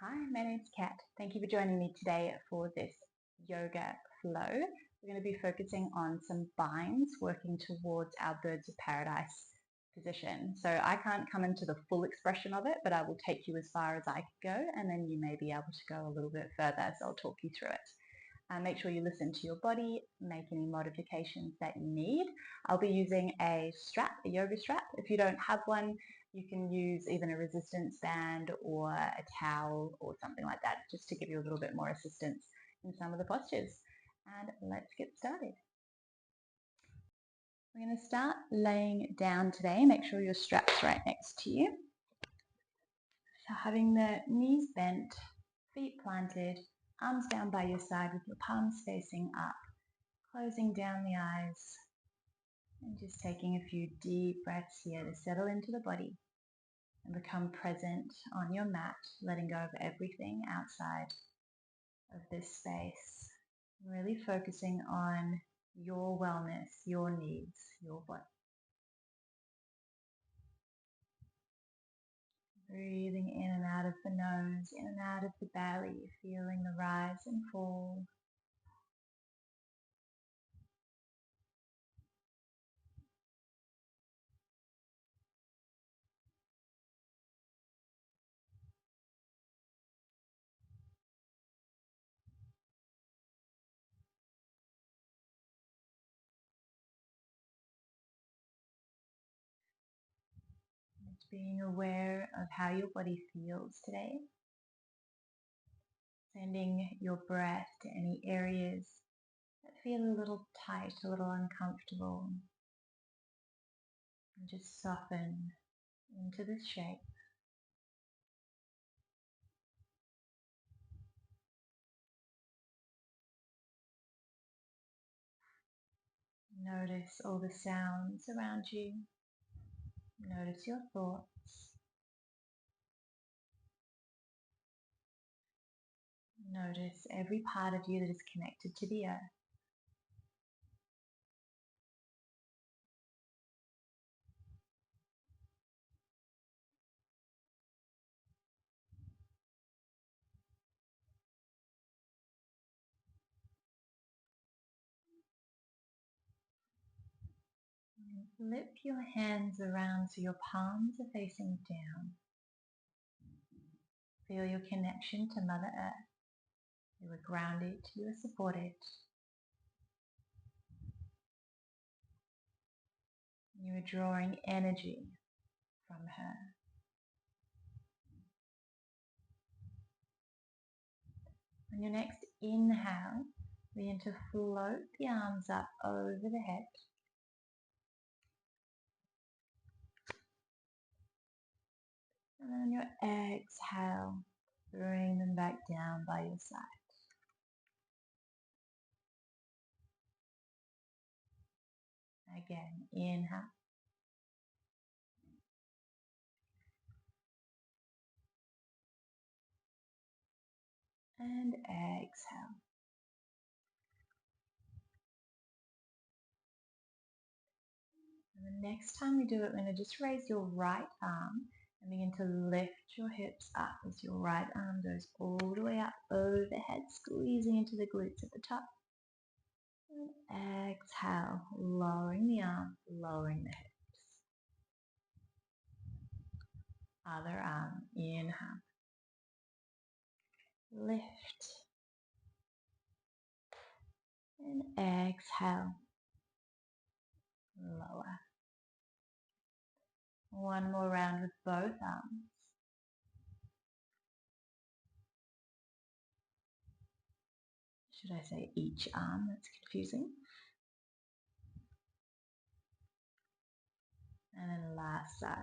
Hi, my name's Kat. Thank you for joining me today for this yoga flow. We're going to be focusing on some binds working towards our birds of paradise position. So I can't come into the full expression of it, but I will take you as far as I can go, and then you may be able to go a little bit further, so I'll talk you through it. Make sure you listen to your body, make any modifications that you need. I'll be using a strap, a yoga strap. If you don't have one, you can use even a resistance band or a towel or something like that, just to give you a little bit more assistance in some of the postures. And let's get started. We're going to start laying down today. Make sure your strap's right next to you. So having the knees bent, feet planted, arms down by your side with your palms facing up, closing down the eyes, and just taking a few deep breaths here to settle into the body and become present on your mat, letting go of everything outside of this space. Really focusing on your wellness, your needs, your body. Breathing in and out of the nose, in and out of the belly, feeling the rise and fall. Just being aware of how your body feels today. Sending your breath to any areas that feel a little tight, a little uncomfortable. And just soften into this shape. Notice all the sounds around you. Notice your thoughts. Notice every part of you that is connected to the earth. And flip your hands around so your palms are facing down. Feel your connection to Mother Earth. You are grounded, you are supported. You are drawing energy from her. On your next inhale, begin to float the arms up over the head. And then on your exhale, bring them back down by your side. Again, inhale. And exhale. And the next time we do it, we're going to just raise your right arm and begin to lift your hips up as your right arm goes all the way up overhead, squeezing into the glutes at the top. And exhale, lowering the arm, lowering the hips. Other arm, inhale. Lift. And exhale. Lower. One more round with both arms. Should I say each arm? That's confusing. And then last side.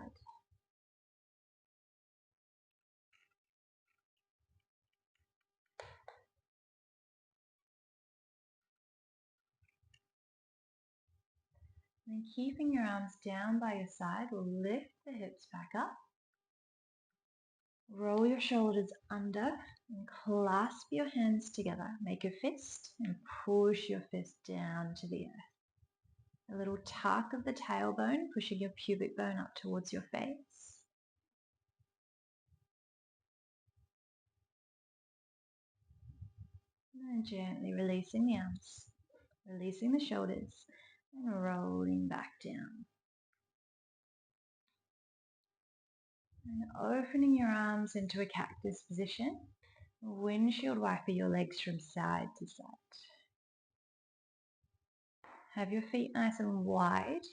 And keeping your arms down by your side, we'll lift the hips back up. Roll your shoulders under and clasp your hands together. Make a fist and push your fist down to the earth. A little tuck of the tailbone, pushing your pubic bone up towards your face. And gently releasing the arms, releasing the shoulders, and rolling back down. And opening your arms into a cactus position. Windshield wiper your legs from side to side. Have your feet nice and wide.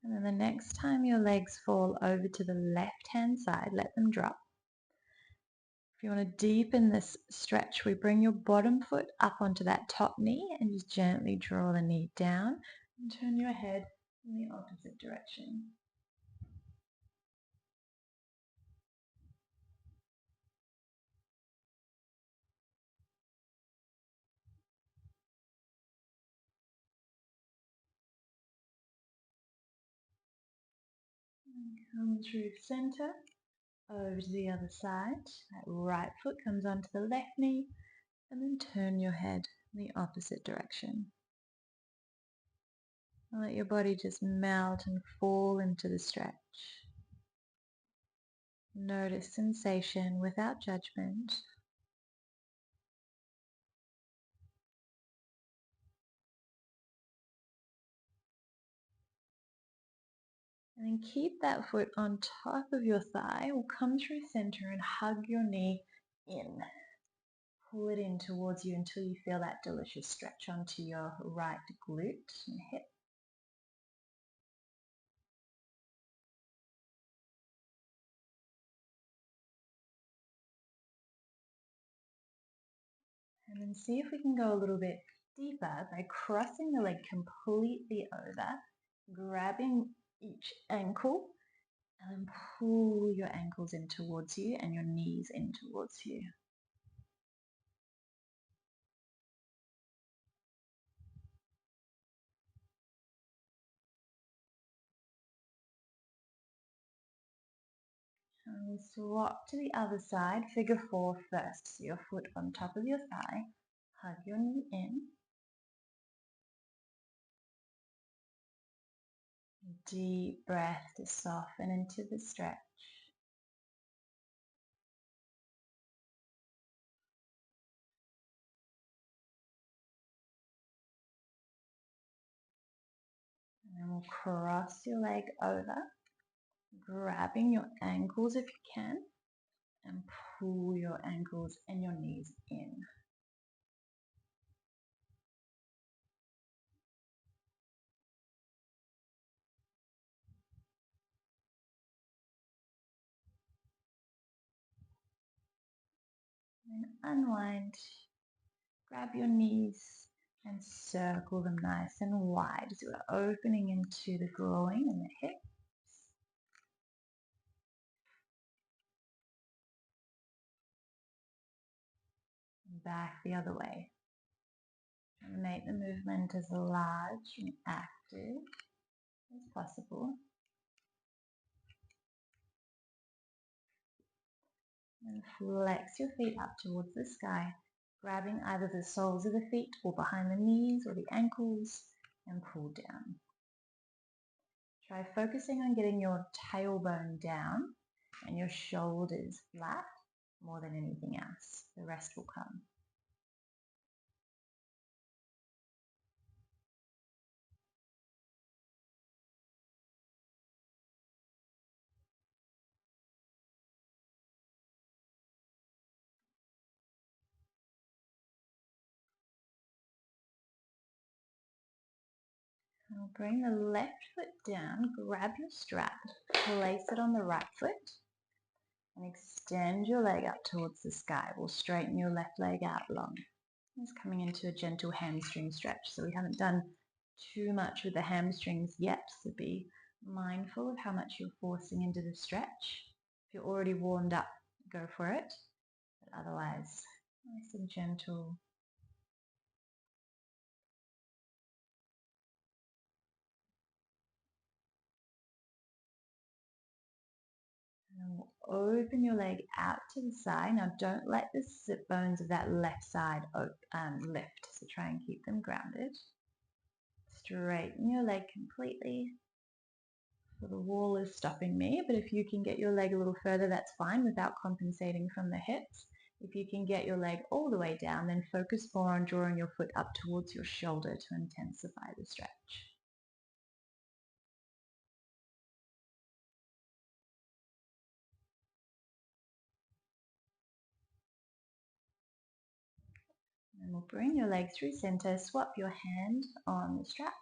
And then the next time your legs fall over to the left-hand side, let them drop. If you want to deepen this stretch, we bring your bottom foot up onto that top knee and just gently draw the knee down and turn your head in the opposite direction. And come through center, over to the other side. That right foot comes onto the left knee and then turn your head in the opposite direction. And let your body just melt and fall into the stretch. Notice sensation without judgment. And then keep that foot on top of your thigh. We'll come through center and hug your knee in. Pull it in towards you until you feel that delicious stretch onto your right glute and hip. And then see if we can go a little bit deeper by crossing the leg completely over, grabbing each ankle, and then pull your ankles in towards you and your knees in towards you. And we'll swap to the other side, figure four first. So your foot on top of your thigh, hug your knee in. Deep breath to soften into the stretch. And then we'll cross your leg over, grabbing your ankles if you can, and pull your ankles and your knees in. And unwind. Grab your knees and circle them nice and wide as we're opening into the groin and the hips. And back the other way. And make the movement as large and active as possible. And flex your feet up towards the sky, grabbing either the soles of the feet or behind the knees or the ankles, and pull down. Try focusing on getting your tailbone down and your shoulders flat more than anything else. The rest will come. Now bring the left foot down, grab your strap, place it on the right foot, and extend your leg up towards the sky. We'll straighten your left leg out long. It's coming into a gentle hamstring stretch. So we haven't done too much with the hamstrings yet, so be mindful of how much you're forcing into the stretch. If you're already warmed up, go for it. But otherwise, nice and gentle. And we'll open your leg out to the side. Now don't let the sit bones of that left side lift. So try and keep them grounded. Straighten your leg completely. So the wall is stopping me, but if you can get your leg a little further, that's fine without compensating from the hips. If you can get your leg all the way down, then focus more on drawing your foot up towards your shoulder to intensify the stretch. And we'll bring your leg through center, swap your hand on the strap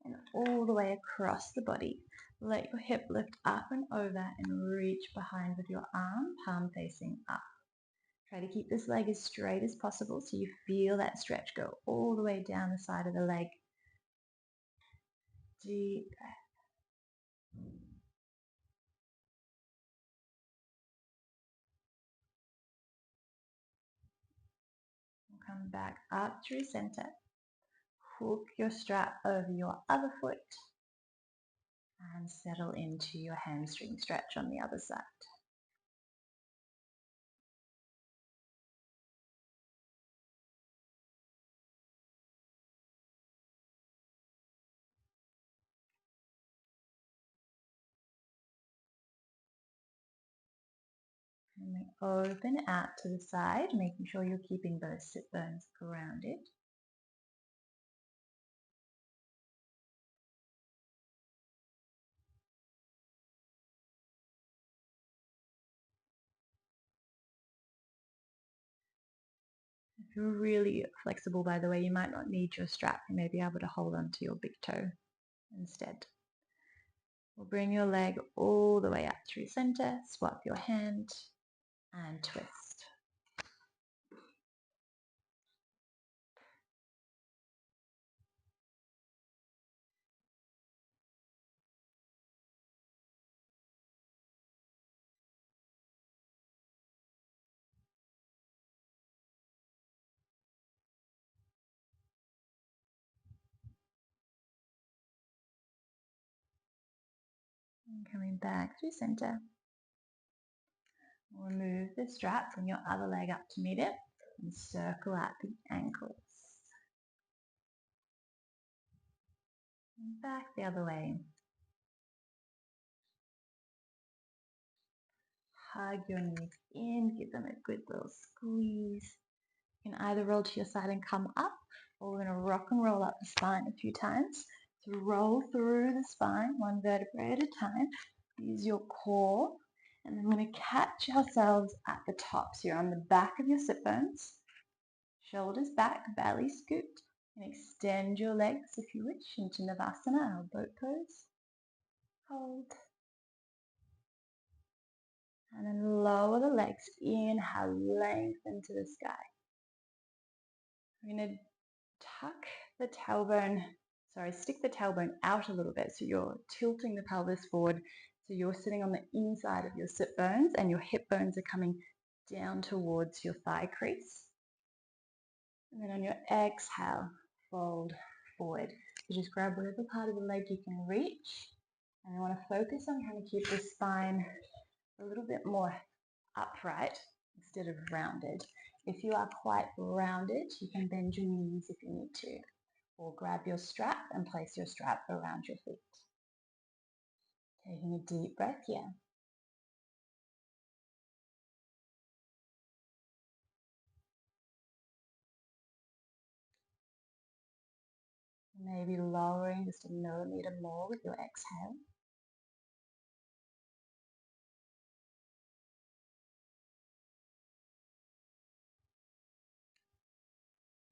and all the way across the body. Let your hip lift up and over and reach behind with your arm, palm facing up. Try to keep this leg as straight as possible so you feel that stretch go all the way down the side of the leg. Deep breath. We'll come back up through center. Hook your strap over your other foot and settle into your hamstring stretch on the other side. And we open out to the side, making sure you're keeping those sit bones grounded. If you're really flexible, by the way, you might not need your strap. You may be able to hold on to your big toe instead. We'll bring your leg all the way up through center, swap your hand and twist. And coming back through center. Remove the strap, bring your other leg up to meet it and circle out the ankles. And back the other way. Hug your knees in, give them a good little squeeze. You can either roll to your side and come up, or we're going to rock and roll up the spine a few times. So roll through the spine, one vertebrae at a time. Use your core, and then we're going to catch ourselves at the top. So you're on the back of your sit bones, shoulders back, belly scooped, and extend your legs if you wish into Navasana, our boat pose. Hold. And then lower the legs, inhale, lengthen to the sky. We're going to tuck the tailbone, stick the tailbone out a little bit so you're tilting the pelvis forward so you're sitting on the inside of your sit bones and your hip bones are coming down towards your thigh crease. And then on your exhale, fold forward. So just grab whatever part of the leg you can reach. And I want to focus on trying to keep the spine a little bit more upright instead of rounded. If you are quite rounded, you can bend your knees if you need to, or grab your strap and place your strap around your feet. Taking a deep breath here. Maybe lowering just a millimeter more with your exhale.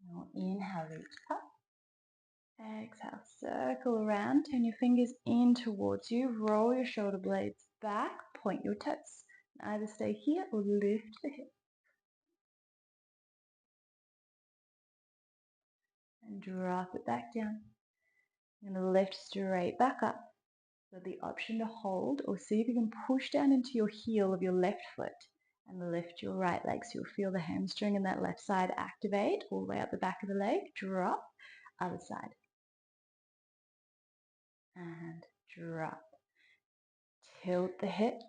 Now inhale, reach up. Exhale, circle around, turn your fingers in towards you, roll your shoulder blades back, point your toes. Either stay here or lift the hip. And drop it back down. I'm going to lift straight back up. So the option to hold or see if you can push down into your heel of your left foot and lift your right leg. So you'll feel the hamstring in that left side activate all the way up the back of the leg. Drop, other side. And drop. Tilt the hips.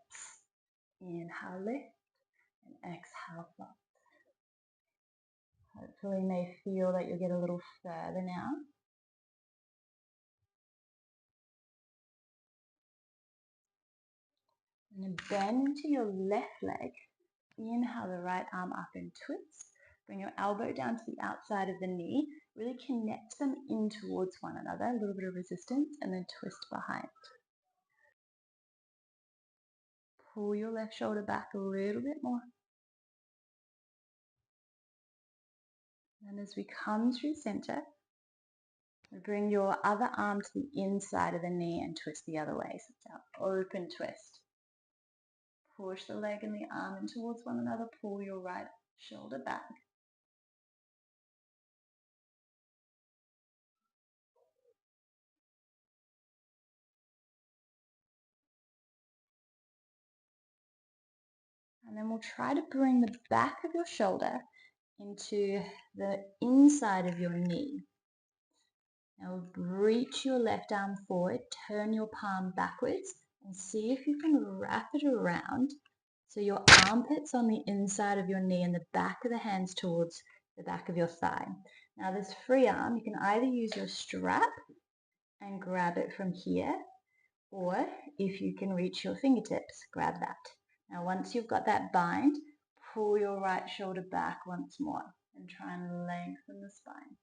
Inhale, lift. And exhale, fold. Hopefully you may feel that you'll get a little further now. And bend into your left leg. Inhale the right arm up and twist. Bring your elbow down to the outside of the knee. Really connect them in towards one another. A little bit of resistance and then twist behind. Pull your left shoulder back a little bit more. And as we come through center, bring your other arm to the inside of the knee and twist the other way. So it's our open twist. Push the leg and the arm in towards one another. Pull your right shoulder back. And then we'll try to bring the back of your shoulder into the inside of your knee. Now reach your left arm forward, turn your palm backwards, and see if you can wrap it around so your armpit's on the inside of your knee and the back of the hands towards the back of your thigh. Now this free arm, you can either use your strap and grab it from here, or if you can reach your fingertips, grab that. Now once you've got that bind, pull your right shoulder back once more and try and lengthen the spine.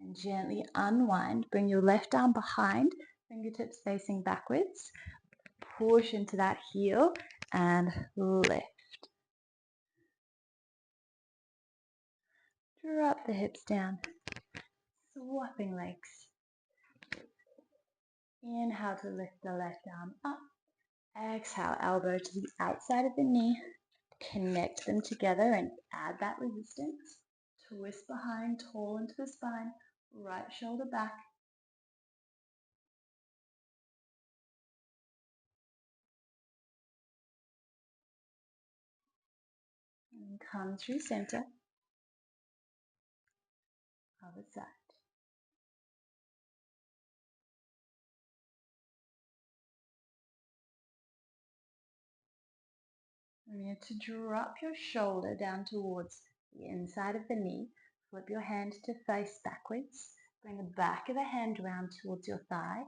And gently unwind. Bring your left arm behind, fingertips facing backwards. Push into that heel and lift. Drop the hips down. Swapping legs. Inhale to lift the left arm up. Exhale, elbow to the outside of the knee. Connect them together and add that resistance. Twist behind, tall into the spine. Right shoulder back. And come through center. Other side. Remember to drop your shoulder down towards the inside of the knee. Flip your hand to face backwards. Bring the back of the hand round towards your thigh.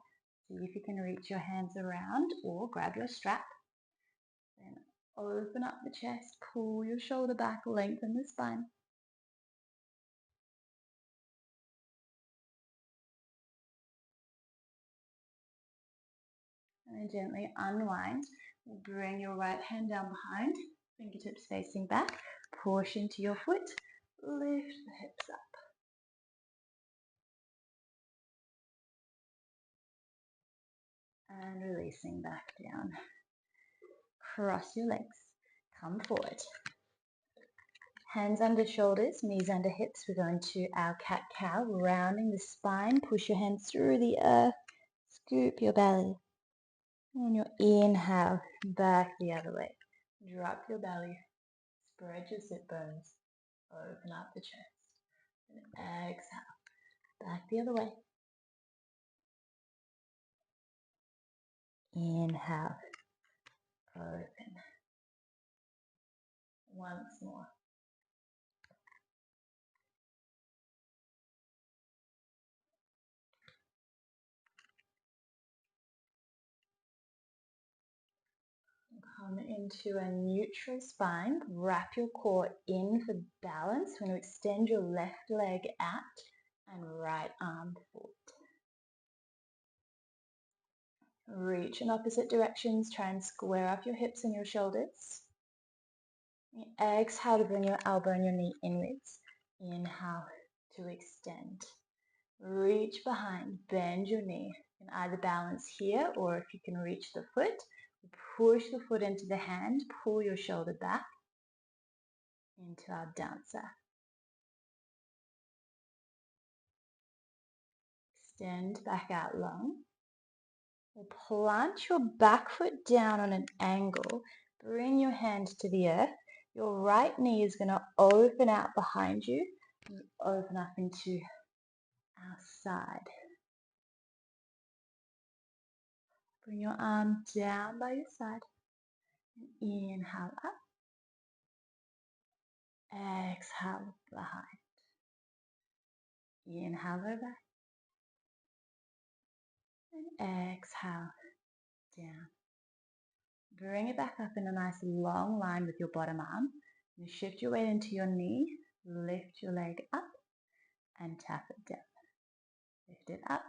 See if you can reach your hands around or grab your strap. Then open up the chest, pull your shoulder back, lengthen the spine. And then gently unwind. Bring your right hand down behind, fingertips facing back. Push into your foot, lift the hips up. And releasing back down. Cross your legs, come forward. Hands under shoulders, knees under hips. We're going to our cat-cow, rounding the spine. Push your hands through the earth, scoop your belly. And on your inhale, back the other way. Drop your belly, spread your sit bones, open up the chest. And exhale, back the other way. Inhale, open. Once more. Come into a neutral spine. Wrap your core in for balance. We're going to extend your left leg out and right arm forward. Reach in opposite directions. Try and square up your hips and your shoulders. Exhale to bring your elbow and your knee inwards. Inhale to extend. Reach behind, bend your knee. You can either balance here, or if you can reach the foot, push the foot into the hand, pull your shoulder back into our dancer. Extend back out long. We'll plant your back foot down on an angle. Bring your hand to the earth. Your right knee is going to open out behind you and open up into our side. Bring your arm down by your side. Inhale up. Exhale behind. Inhale over. And exhale down. Bring it back up in a nice long line with your bottom arm. You shift your weight into your knee, lift your leg up and tap it down. Lift it up,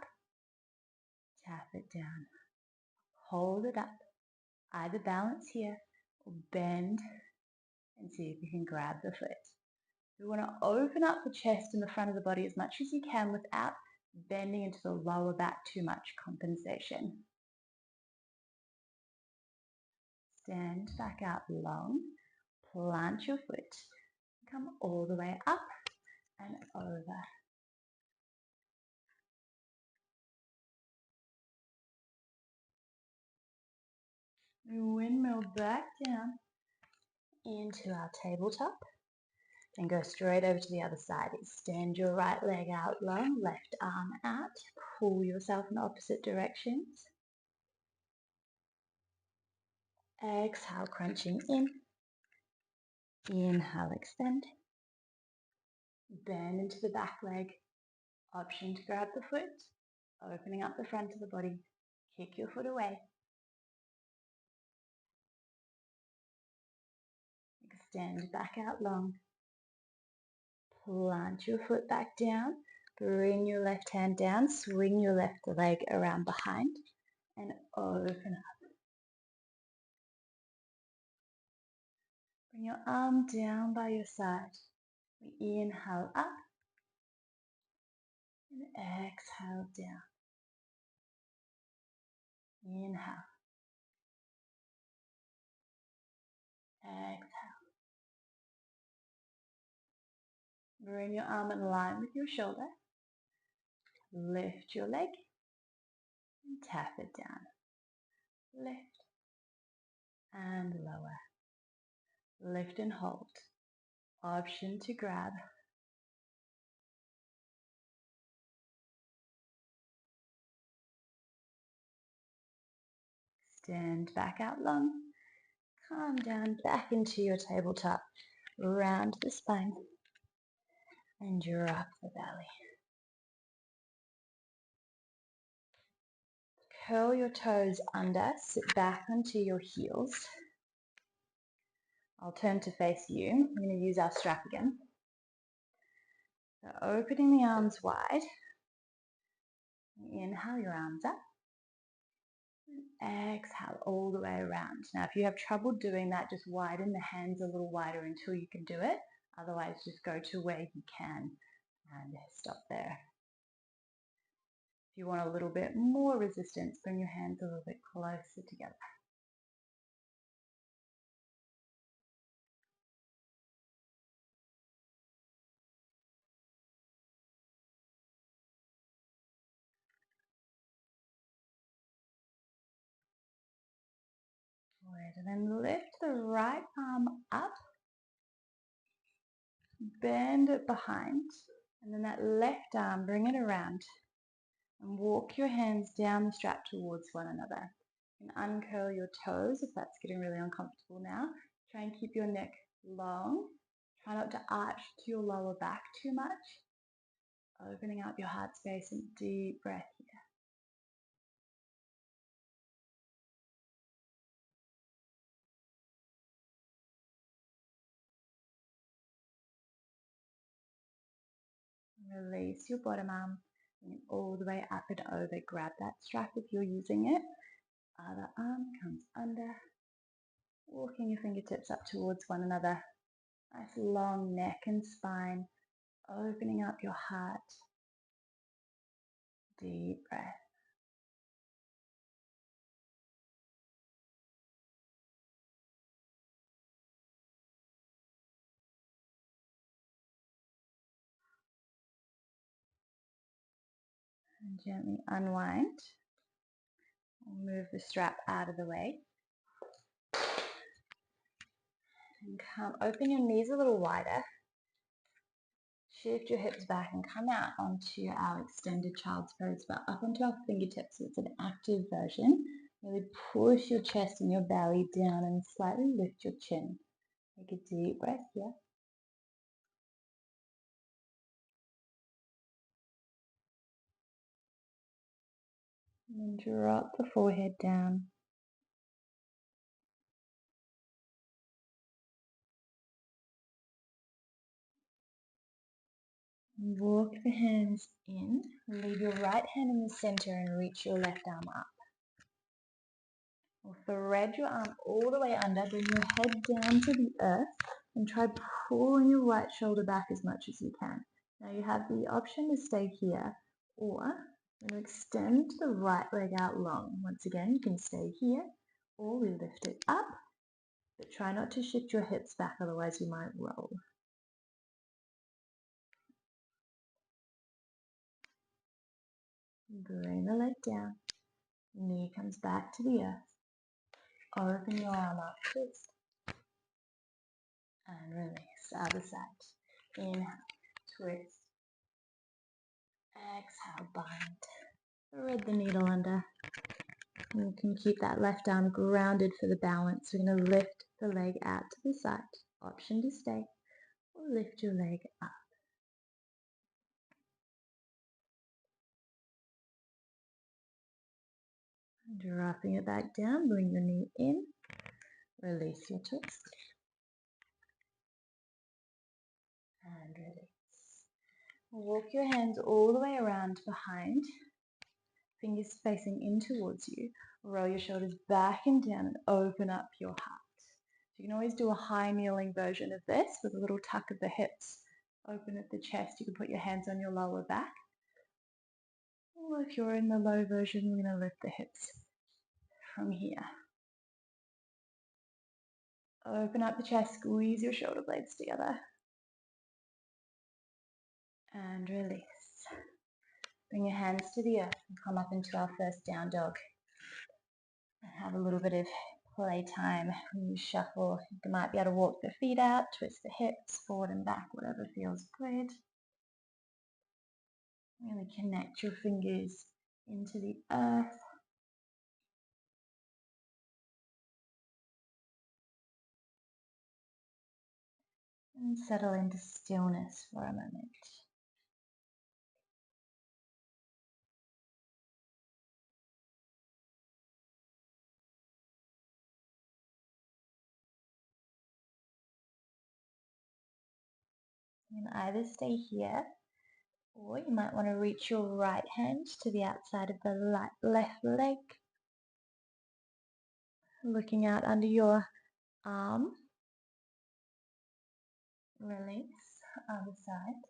tap it down. Hold it up. Either balance here or bend and see if you can grab the foot. We want to open up the chest and the front of the body as much as you can without bending into the lower back too much. Compensation. Stand back out long. Plant your foot. Come all the way up and over. We windmill back down into our tabletop and go straight over to the other side. Extend your right leg out long, left arm out. Pull yourself in opposite directions. Exhale, crunching in. Inhale, extend. Bend into the back leg. Option to grab the foot. Opening up the front of the body. Kick your foot away. Extend back out long. Plant your foot back down. Bring your left hand down. Swing your left leg around behind and open up. Bring your arm down by your side. We inhale up and exhale down. Inhale. Exhale. Bring your arm in line with your shoulder. Lift your leg and tap it down. Lift and lower. Lift and hold. Option to grab. Stand back out long. Calm down back into your tabletop. Round the spine and drop the belly. Curl your toes under, sit back onto your heels. I'll turn to face you. I'm going to use our strap again. So opening the arms wide. Inhale your arms up. Exhale all the way around. Now if you have trouble doing that, just widen the hands a little wider until you can do it. Otherwise just go to where you can and stop there. If you want a little bit more resistance, bring your hands a little bit closer together. Good. And then lift the right arm up, bend it behind, and then that left arm, bring it around and walk your hands down the strap towards one another. And uncurl your toes if that's getting really uncomfortable now. Try and keep your neck long. Try not to arch to your lower back too much. Opening up your heart space and deep breath here. Release your bottom arm and all the way up and over. Grab that strap if you're using it. Other arm comes under. Walking your fingertips up towards one another. Nice long neck and spine. Opening up your heart. Deep breath. And gently unwind. Move the strap out of the way. And open your knees a little wider. Shift your hips back and come out onto our extended child's pose, but up onto our fingertips. So it's an active version. Really push your chest and your belly down and slightly lift your chin. Take a deep breath here. And drop the forehead down. Walk the hands in. Leave your right hand in the center and reach your left arm up. We'll thread your arm all the way under. Bring your head down to the earth and try pulling your right shoulder back as much as you can. Now you have the option to stay here, or I'm going to extend the right leg out long. Once again, you can stay here, or we lift it up, but try not to shift your hips back, otherwise you might roll. Bring the leg down. Knee comes back to the earth. Open your arm up, twist, and release. Other side. Inhale, twist. Exhale, bind. Thread the needle under. And you can keep that left arm grounded for the balance. We're going to lift the leg out to the side. Option to stay, or lift your leg up. Dropping it back down, bring your knee in. Release your twist. And release. Walk your hands all the way around behind. Fingers facing in towards you. Roll your shoulders back and down and open up your heart. You can always do a high kneeling version of this with a little tuck of the hips. Open at the chest. You can put your hands on your lower back. Or if you're in the low version, we're going to lift the hips from here. Open up the chest. Squeeze your shoulder blades together. And release. Bring your hands to the earth and come up into our first down dog. And have a little bit of playtime when you shuffle. You might be able to walk the feet out, twist the hips, forward and back, whatever feels good. Really connect your fingers into the earth. And settle into stillness for a moment. You can either stay here, or you might want to reach your right hand to the outside of the left leg, looking out under your arm. Release, other side.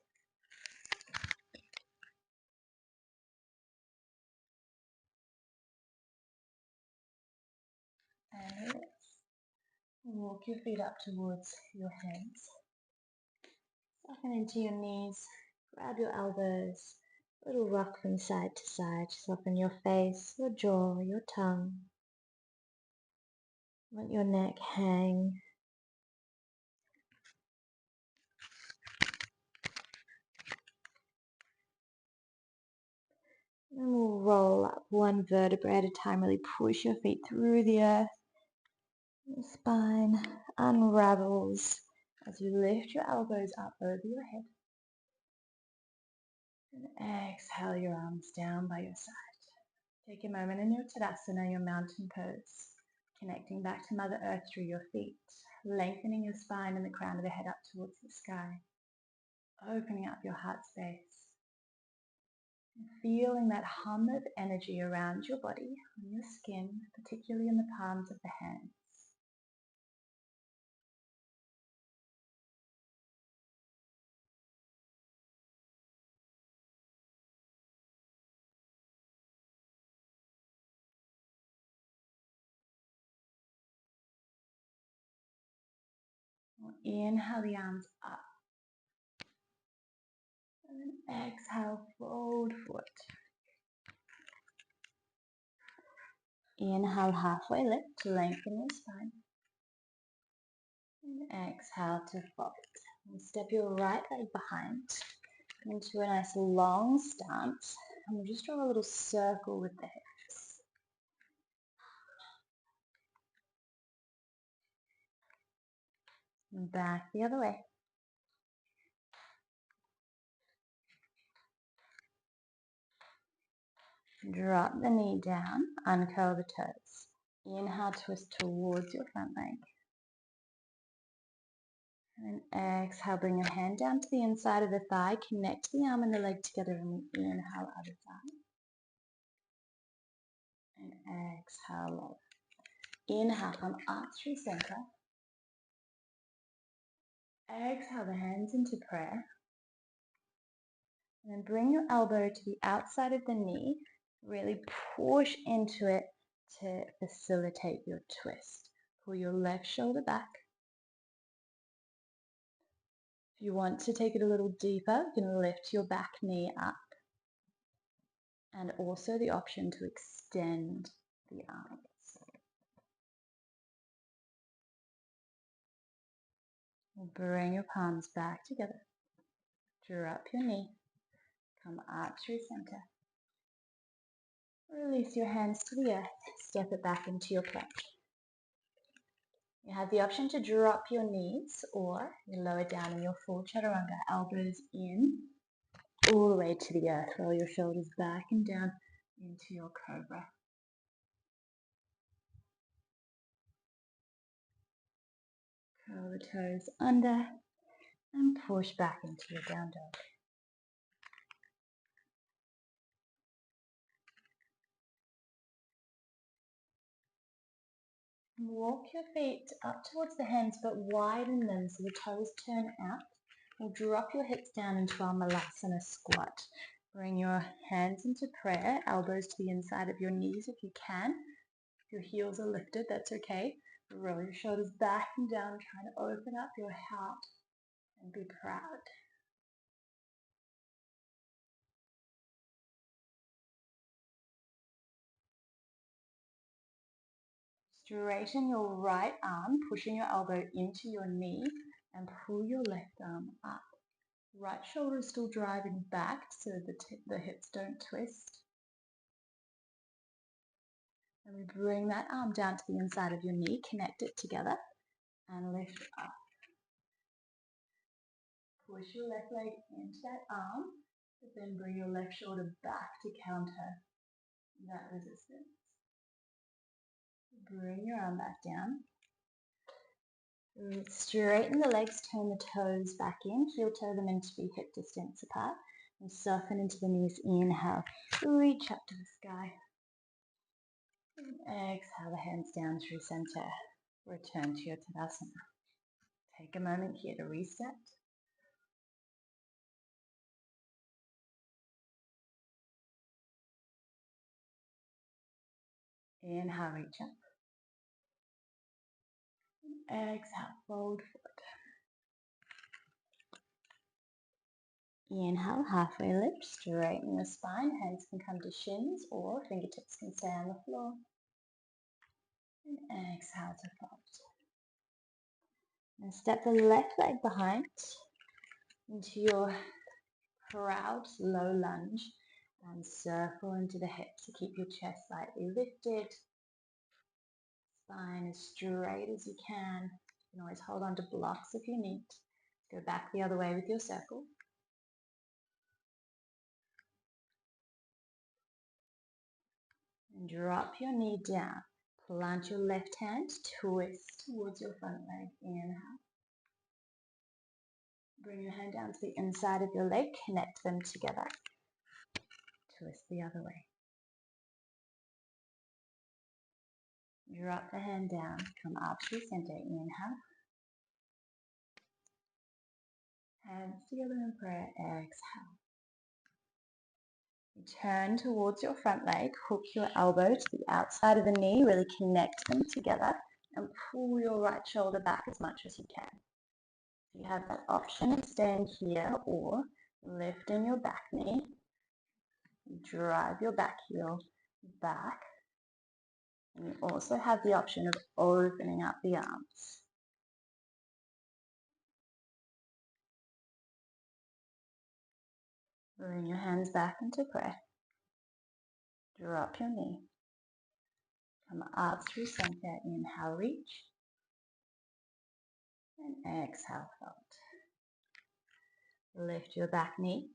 And release. Walk your feet up towards your hands. Soften into your knees. Grab your elbows. A little rock from side to side. Soften your face, your jaw, your tongue. Let your neck hang. And we'll roll up one vertebra at a time. Really push your feet through the earth. Your spine unravels as you lift your elbows up over your head. And exhale your arms down by your side. Take a moment in your Tadasana, your mountain pose. Connecting back to Mother Earth through your feet. Lengthening your spine and the crown of the head up towards the sky. Opening up your heart space. Feeling that hum of energy around your body, on your skin, particularly in the palms of the hands. Inhale the arms up. And then exhale, fold forward. Inhale, halfway lift, lengthen your spine. And exhale to fold. And step your right leg behind into a nice long stance. And we'll just draw a little circle with the hips. And back the other way. Drop the knee down, uncurl the toes. Inhale, twist towards your front leg. And exhale, bring your hand down to the inside of the thigh. Connect the arm and the leg together and inhale, other side. And exhale, lower. Inhale, come up through center. Exhale the hands into prayer. And then bring your elbow to the outside of the knee. Really push into it to facilitate your twist. Pull your left shoulder back. If you want to take it a little deeper, you can lift your back knee up. And also the option to extend the arms. Bring your palms back together. Drop your knee. Come up through center. Release your hands to the earth. Step it back into your plank. You have the option to drop your knees or you lower down in your full chaturanga. Elbows in, all the way to the earth. Roll your shoulders back and down into your cobra. Curl the toes under and push back into your down dog. Walk your feet up towards the hands but widen them so the toes turn out. We'll drop your hips down into our malasana squat. Bring your hands into prayer, elbows to the inside of your knees if you can. If your heels are lifted, that's okay. Roll your shoulders back and down, trying to open up your heart and be proud. Straighten your right arm, pushing your elbow into your knee and pull your left arm up. Right shoulder is still driving back so the hips don't twist. And we bring that arm down to the inside of your knee, connect it together and lift up. Push your left leg into that arm, but then bring your left shoulder back to counter that resistance. Bring your arm back down. Straighten the legs, turn the toes back in, heel toe them in to be hip distance apart, and soften into the knees. Inhale, reach up to the sky. And exhale the hands down through center. Return to your Tadasana. Take a moment here to reset. Inhale, reach up. Exhale, fold forward. Inhale, halfway lift, straighten the spine. Hands can come to shins or fingertips can stay on the floor. And exhale to fold. And step the left leg behind into your proud low lunge and circle into the hips to keep your chest slightly lifted. Spine as straight as you can. You can always hold on to blocks if you need. Go back the other way with your circle. And drop your knee down. Plant your left hand, twist towards your front leg. Inhale. Bring your hand down to the inside of your leg, connect them together. Twist the other way. Drop the hand down, come up through center. Inhale. Hands together in prayer. Exhale. Turn towards your front leg, hook your elbow to the outside of the knee, really connect them together and pull your right shoulder back as much as you can. You have that option of staying here or lifting your back knee. Drive your back heel back. And you also have the option of opening up the arms. Bring your hands back into prayer. Drop your knee. Come up through center. Inhale, reach. And exhale, fold. Lift your back knee.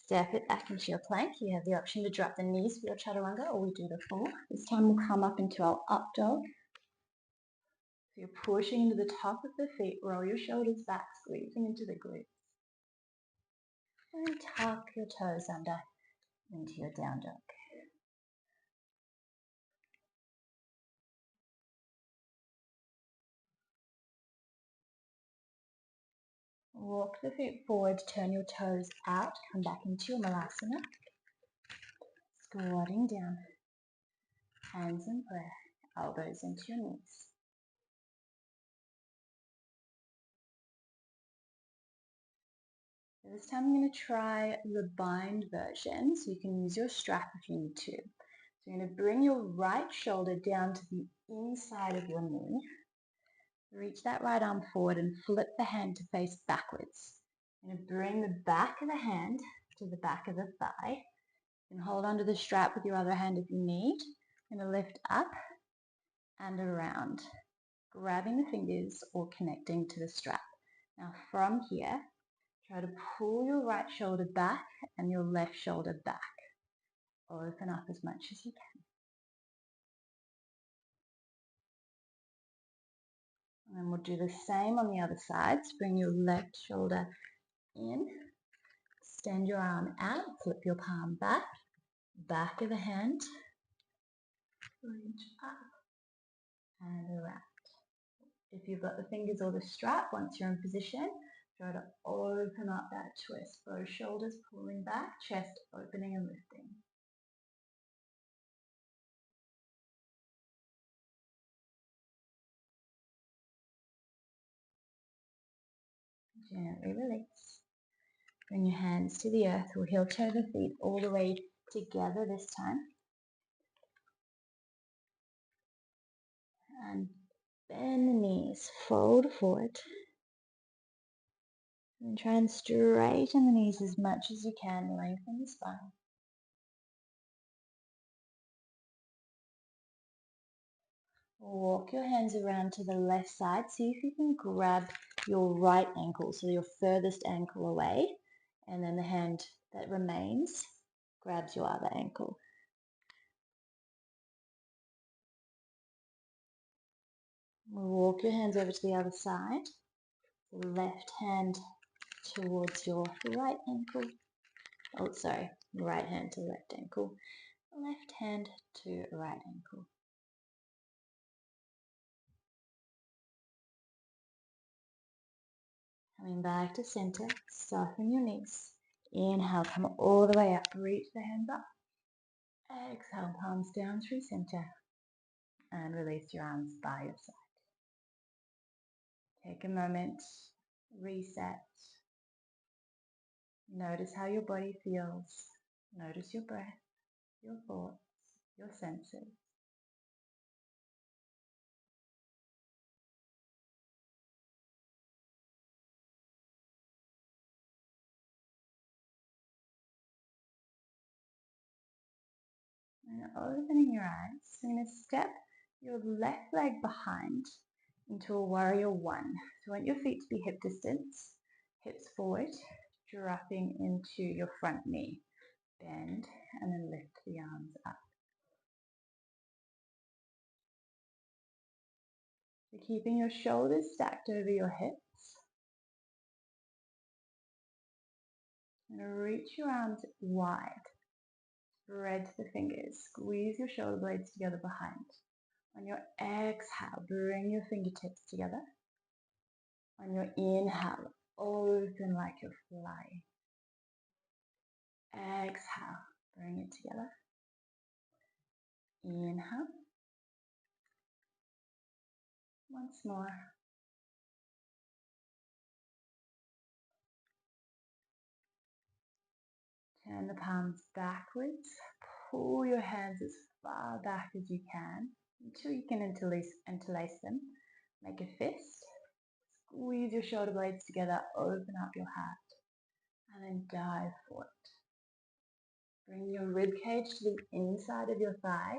Step it back into your plank. You have the option to drop the knees for your chaturanga, or we do the full. This time we'll come up into our up dog. So you're pushing into the top of the feet, roll your shoulders back, squeezing into the glutes. And tuck your toes under into your down dog. Walk the feet forward, turn your toes out, come back into your malasana. Squatting down, hands in prayer, elbows into your knees. This time I'm going to try the bind version, so you can use your strap if you need to. So you're going to bring your right shoulder down to the inside of your knee. Reach that right arm forward and flip the hand to face backwards. You're going to bring the back of the hand to the back of the thigh. You can hold onto the strap with your other hand if you need. You're going to lift up and around, grabbing the fingers or connecting to the strap. Now from here, try to pull your right shoulder back and your left shoulder back. Open up as much as you can. And then we'll do the same on the other side. So bring your left shoulder in, extend your arm out, flip your palm back of the hand, reach up and around. If you've got the fingers or the strap, once you're in position, try to open up that twist. Both shoulders pulling back, chest opening and lifting. Gently release. Bring your hands to the earth. We'll heel toe the feet all the way together this time. And bend the knees, fold forward. And try and straighten the knees as much as you can, lengthen the spine. Walk your hands around to the left side. See if you can grab your right ankle, so your furthest ankle away. And then the hand that remains grabs your other ankle. Walk your hands over to the other side. The left hand towards your right ankle. Oh, sorry, right hand to left ankle. Left hand to right ankle. Coming back to center, soften your knees. Inhale, come all the way up, reach the hands up. Exhale, palms down through center. And release your arms by your side. Take a moment, reset. Notice how your body feels. Notice your breath, your thoughts, your senses. And opening your eyes, you're going to step your left leg behind into a warrior one. So I want your feet to be hip distance, hips forward, dropping into your front knee. Bend and then lift the arms up. So keeping your shoulders stacked over your hips. And reach your arms wide. Spread the fingers. Squeeze your shoulder blades together behind. On your exhale, bring your fingertips together. On your inhale, open like you're flying. Exhale, bring it together. Inhale. Once more. Turn the palms backwards. Pull your hands as far back as you can until you can interlace them. Make a fist. Squeeze your shoulder blades together. Open up your heart. And then dive forward. Bring your rib cage to the inside of your thigh.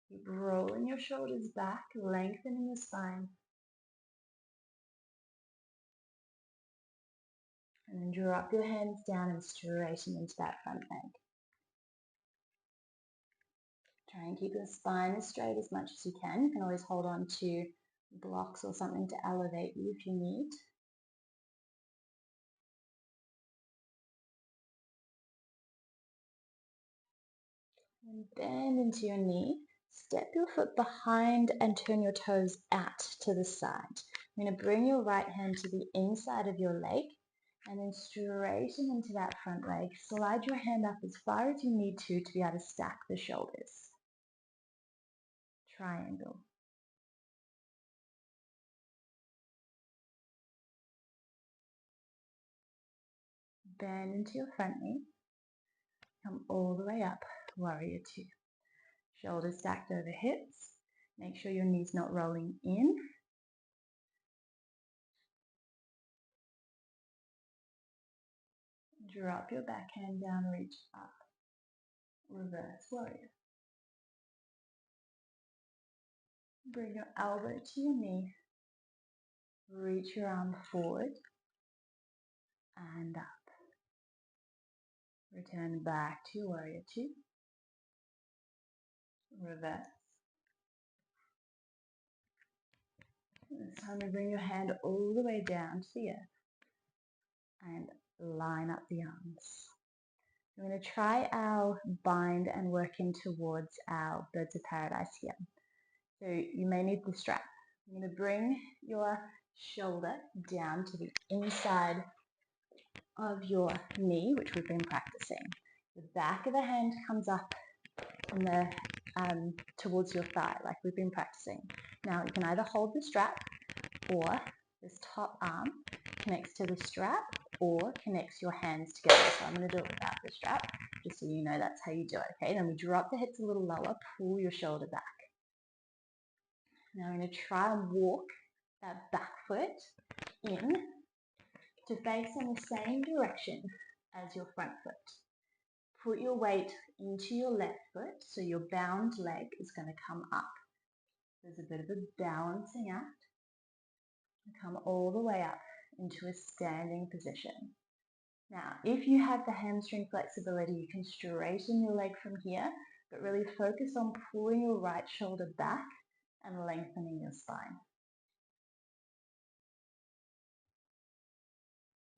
Keep rolling your shoulders back, lengthening the spine. And then drop your hands down and straighten into that front leg. Try and keep your spine as straight as much as you can. You can always hold on to blocks or something to elevate you if you need. And bend into your knee. Step your foot behind and turn your toes out to the side. I'm going to bring your right hand to the inside of your leg and then straighten into that front leg. Slide your hand up as far as you need to be able to stack the shoulders. Triangle. Bend into your front knee. Come all the way up, warrior two. Shoulders stacked over hips. Make sure your knee's not rolling in. Drop your back hand down, reach up. Reverse warrior. Bring your elbow to your knee. Reach your arm forward and up. Return back to warrior two. Reverse. This time we bring your hand all the way down to the earth and line up the arms. We're going to try our bind and work in towards our birds of paradise here. So you may need the strap. You're going to bring your shoulder down to the inside of your knee, which we've been practicing. The back of the hand comes up on the towards your thigh, like we've been practicing. Now you can either hold the strap, or this top arm connects to the strap or connects your hands together. So I'm going to do it without the strap, just so you know that's how you do it. Okay, then we drop the hips a little lower, pull your shoulder back. Now I'm going to try and walk that back foot in to face in the same direction as your front foot. Put your weight into your left foot, so your bound leg is going to come up. There's a bit of a balancing act. Come all the way up into a standing position. Now, if you have the hamstring flexibility, you can straighten your leg from here, but really focus on pulling your right shoulder back and lengthening your spine.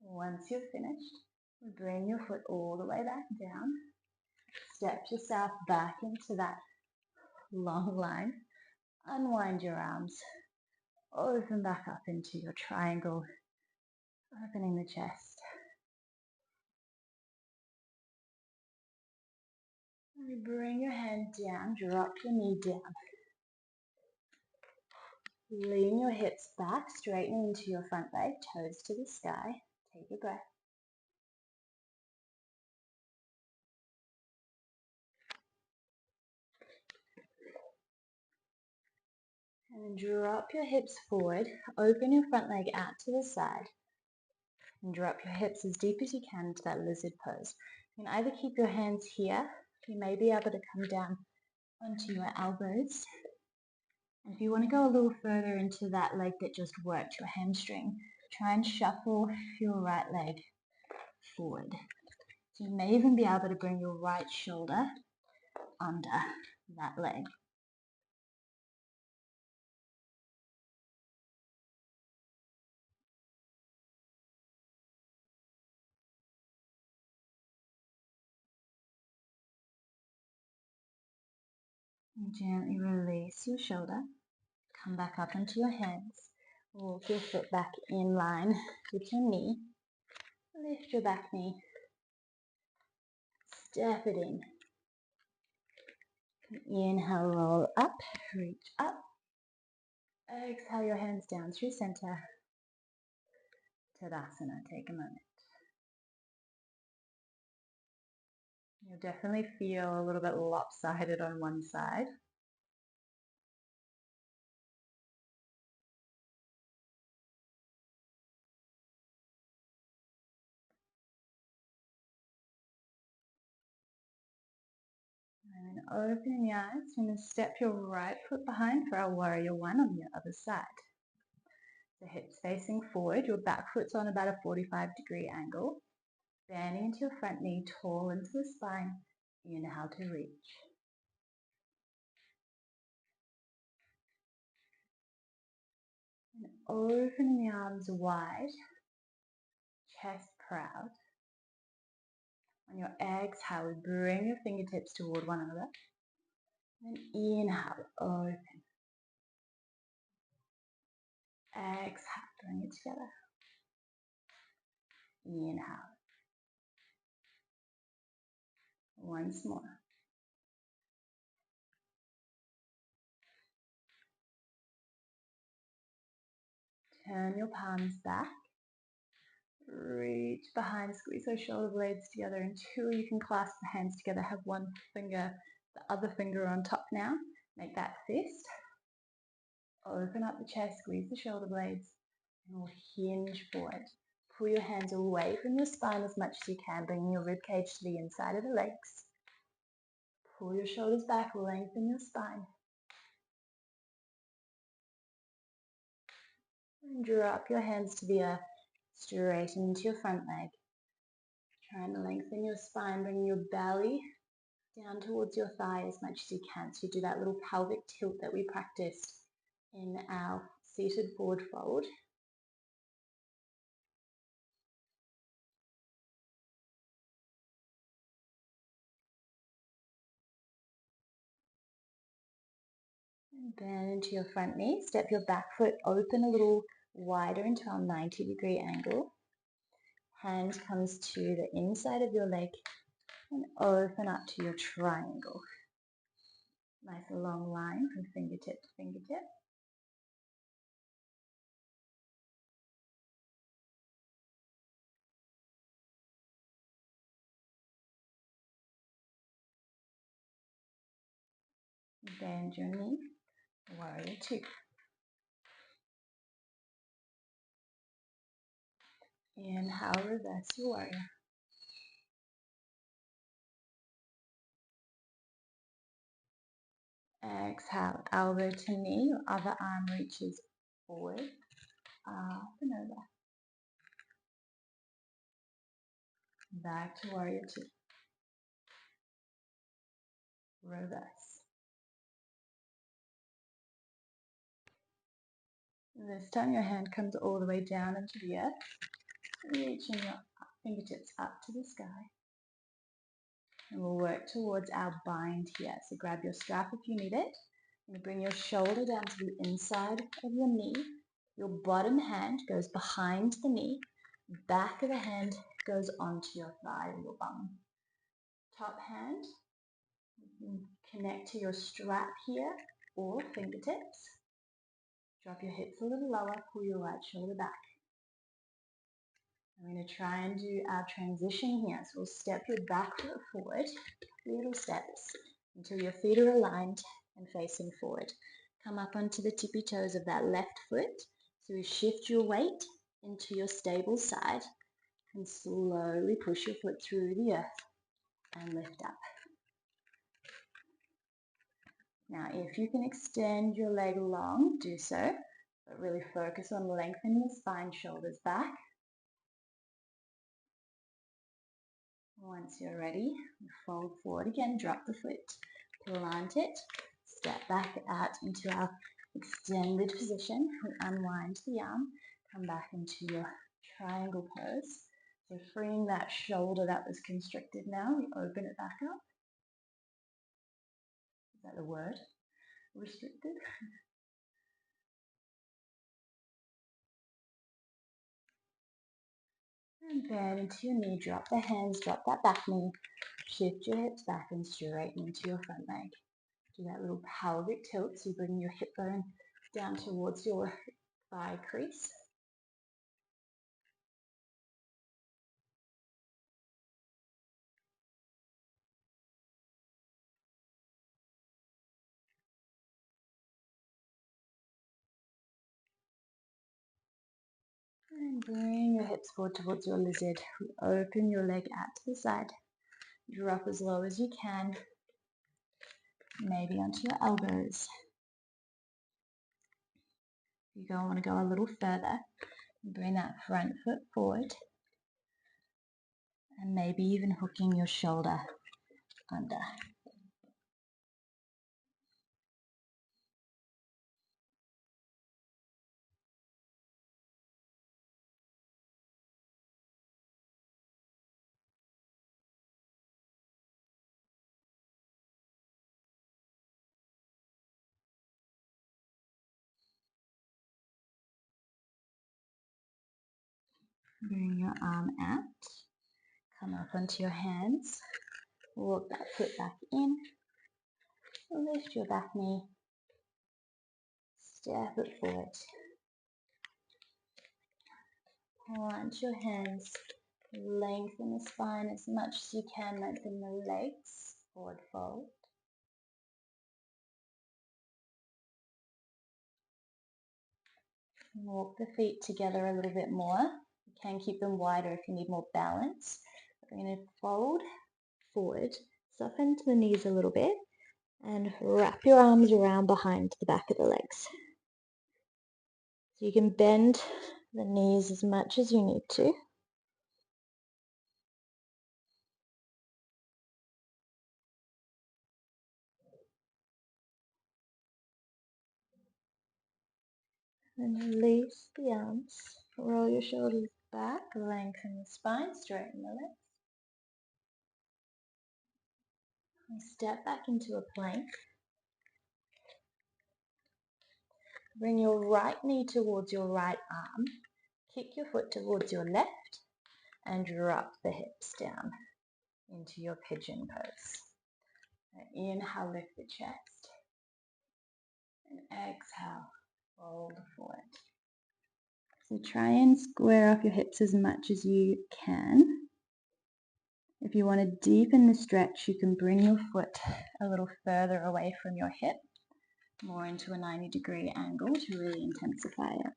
Once you're finished, bring your foot all the way back down. Step yourself back into that long line. Unwind your arms. Open back up into your triangle, opening the chest. You bring your hand down, drop your knee down. Lean your hips back, straightening into your front leg, toes to the sky. Take a breath. And then drop your hips forward, open your front leg out to the side, and drop your hips as deep as you can into that lizard pose. You can either keep your hands here, you may be able to come down onto your elbows. And if you want to go a little further into that leg that just worked, your hamstring, try and shuffle your right leg forward. So you may even be able to bring your right shoulder under that leg. And gently release your shoulder. Come back up onto your hands. Walk your foot back in line with your knee. Lift your back knee. Step it in. Inhale, roll up, reach up. Exhale your hands down through center. Tadasana, take a moment. You'll definitely feel a little bit lopsided on one side. And then opening the eyes, you're going to step your right foot behind for our warrior one on the other side. The hips facing forward, your back foot's on about a 45-degree angle. Bending into your front knee, tall into the spine. Inhale to reach. And opening the arms wide, chest proud. On your exhale, bring your fingertips toward one another. And inhale, open. Exhale, bring it together. Inhale. Once more. Turn your palms back. Reach behind, squeeze those shoulder blades together until you can clasp the hands together. Have one finger, the other finger on top now. Make that fist. Open up the chest, squeeze the shoulder blades, and we'll hinge forward. Pull your hands away from your spine as much as you can, bringing your ribcage to the inside of the legs. Pull your shoulders back, lengthen your spine. And drop your hands to the earth, straighten into your front leg. Trying to lengthen your spine, bringing your belly down towards your thigh as much as you can. So you do that little pelvic tilt that we practiced in our seated forward fold. And bend into your front knee. Step your back foot open a little wider into our 90-degree angle. Hand comes to the inside of your leg and open up to your triangle. Nice long line from fingertip to fingertip. Bend your knee. Warrior two. Inhale, reverse your warrior. Exhale, elbow to knee. Your other arm reaches forward, up and over. Back to warrior two. Reverse. This time your hand comes all the way down into the earth, reaching your fingertips up to the sky. And we'll work towards our bind here. So grab your strap if you need it. And bring your shoulder down to the inside of your knee. Your bottom hand goes behind the knee. Back of the hand goes onto your thigh or your bum. Top hand, connect to your strap here or fingertips. Drop your hips a little lower, pull your right shoulder back. I'm going to try and do our transition here. So we'll step your back foot forward, little steps, until your feet are aligned and facing forward. Come up onto the tippy toes of that left foot. So we shift your weight into your stable side and slowly push your foot through the earth and lift up. Now, if you can extend your leg long, do so, but really focus on lengthening the spine, shoulders back. Once you're ready, fold forward again, drop the foot, plant it, step back out into our extended position. We unwind the arm, come back into your triangle pose. So freeing that shoulder that was constricted now, we open it back up. Is that the word? Restricted? And then into your knee, drop the hands, drop that back knee, shift your hips back and straighten into your front leg. Do that little pelvic tilt, so you bring your hip bone down towards your thigh crease. And bring your hips forward towards your lizard. Open your leg out to the side. Drop as low as you can, maybe onto your elbows. If you want to go a little further, bring that front foot forward and maybe even hooking your shoulder under. Bring your arm out, come up onto your hands, walk that foot back in, lift your back knee, step it forward, plant your hands, lengthen the spine as much as you can, lengthen the legs, forward fold. Walk the feet together a little bit more. You can keep them wider if you need more balance. We're going to fold forward, soften to the knees a little bit, and wrap your arms around behind the back of the legs. So you can bend the knees as much as you need to. And release the arms. Roll your shoulders back, lengthen the spine, straighten the legs. And step back into a plank. Bring your right knee towards your right arm. Kick your foot towards your left and drop the hips down into your pigeon pose. Inhale, lift the chest. And exhale, fold forward. So try and square off your hips as much as you can. If you want to deepen the stretch, you can bring your foot a little further away from your hip, more into a 90-degree angle to really intensify it.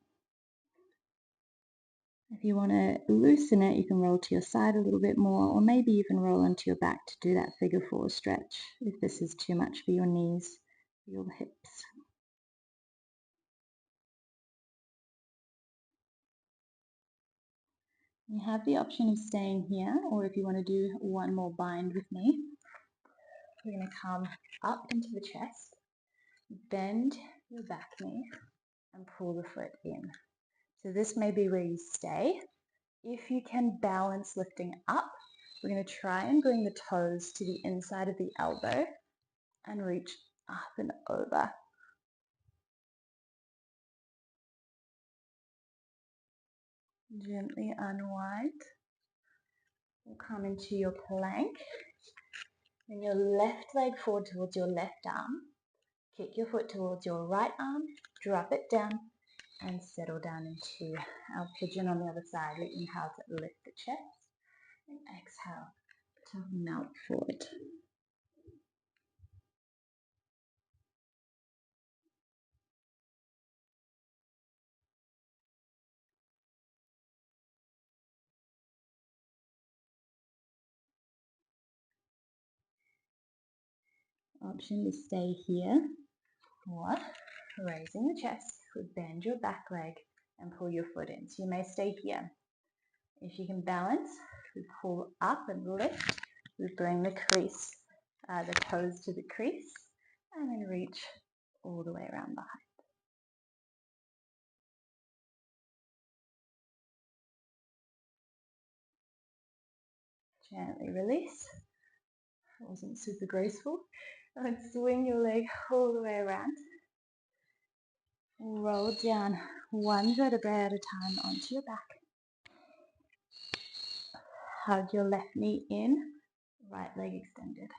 If you want to loosen it, you can roll to your side a little bit more, or maybe even roll onto your back to do that figure four stretch if this is too much for your knees, your hips. You have the option of staying here, or if you want to do one more bind with me, we're going to come up into the chest, bend your back knee, and pull the foot in. So this may be where you stay. If you can balance lifting up, we're going to try and bring the toes to the inside of the elbow and reach up and over. Gently unwind. We'll come into your plank. Bring your left leg forward towards your left arm. Kick your foot towards your right arm. Drop it down and settle down into our pigeon on the other side. We inhale to lift the chest and exhale to melt forward. Option to stay here, or raising the chest, we bend your back leg and pull your foot in. So you may stay here. If you can balance, we pull up and lift. We bring the crease, the toes to the crease, and then reach all the way around behind. Gently release. It wasn't super graceful. And swing your leg all the way around. Roll down one vertebrae at a time onto your back. Hug your left knee in, right leg extended.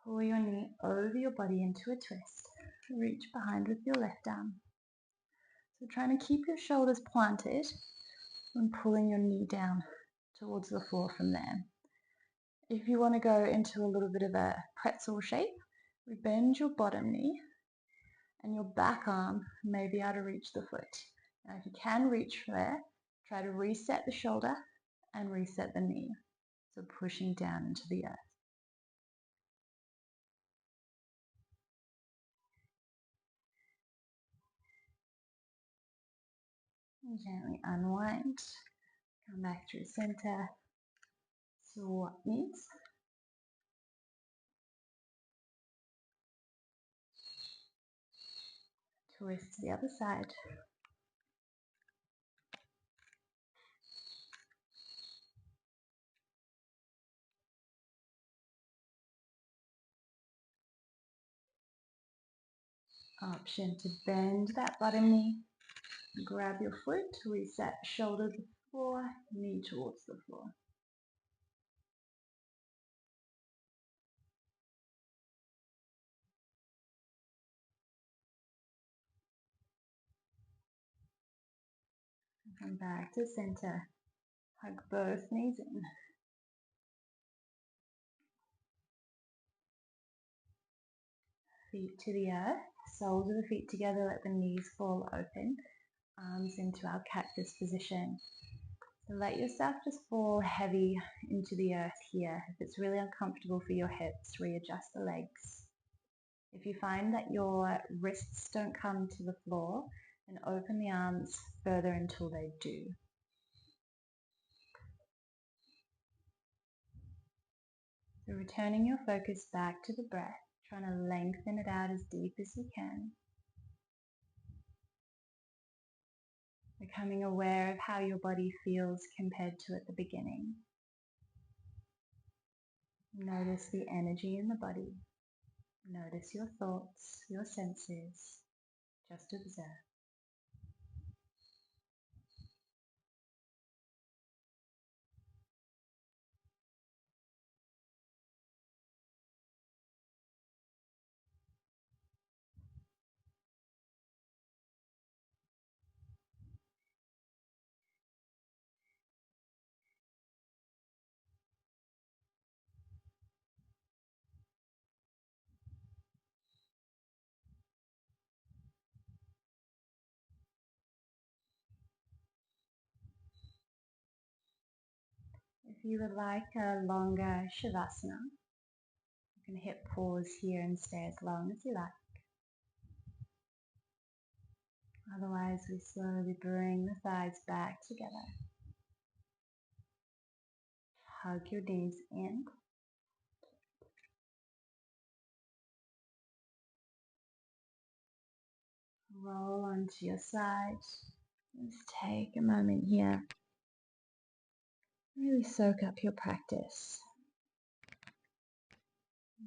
Pull your knee over your body into a twist. Reach behind with your left arm. So trying to keep your shoulders planted and pulling your knee down towards the floor from there. If you want to go into a little bit of a pretzel shape, we bend your bottom knee and your back arm may be able to reach the foot. Now if you can reach there, try to reset the shoulder and reset the knee. So pushing down into the earth. And gently unwind. Come back through center. Swap knees. Twist to the other side. Option to bend that bottom knee. Grab your foot, reset shoulder to the floor, knee towards the floor. Come back to center. Hug both knees in. Feet to the earth, soles of the feet together, let the knees fall open. Arms into our cactus position. So let yourself just fall heavy into the earth here. If it's really uncomfortable for your hips, readjust the legs. If you find that your wrists don't come to the floor, then open the arms further until they do. So returning your focus back to the breath, trying to lengthen it out as deep as you can. Becoming aware of how your body feels compared to at the beginning. Notice the energy in the body. Notice your thoughts, your senses. Just observe. If you would like a longer Shavasana, you can hit pause here and stay as long as you like. Otherwise, we slowly bring the thighs back together. Hug your knees in. Roll onto your side. Just take a moment here. Really soak up your practice.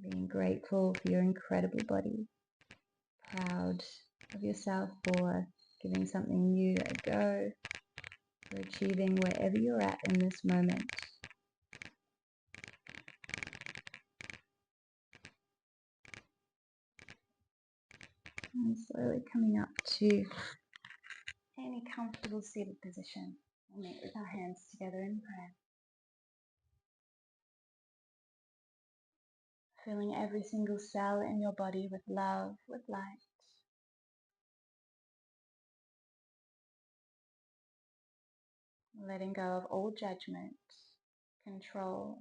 Being grateful for your incredible body. Proud of yourself for giving something new a go. For achieving wherever you're at in this moment. And slowly coming up to any comfortable seated position. We'll meet with our hands together in prayer. Filling every single cell in your body with love, with light. Letting go of all judgment, control,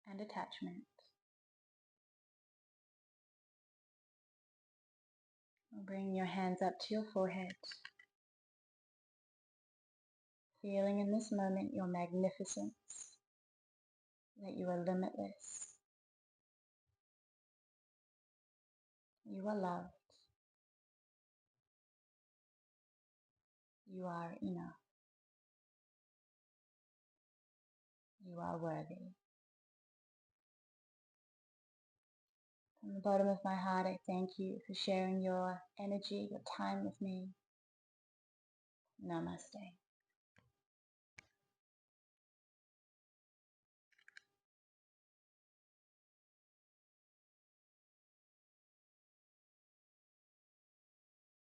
and attachment. Bring your hands up to your forehead. Feeling in this moment your magnificence, that you are limitless. You are loved. You are enough. You are worthy. From the bottom of my heart, I thank you for sharing your energy, your time with me. Namaste.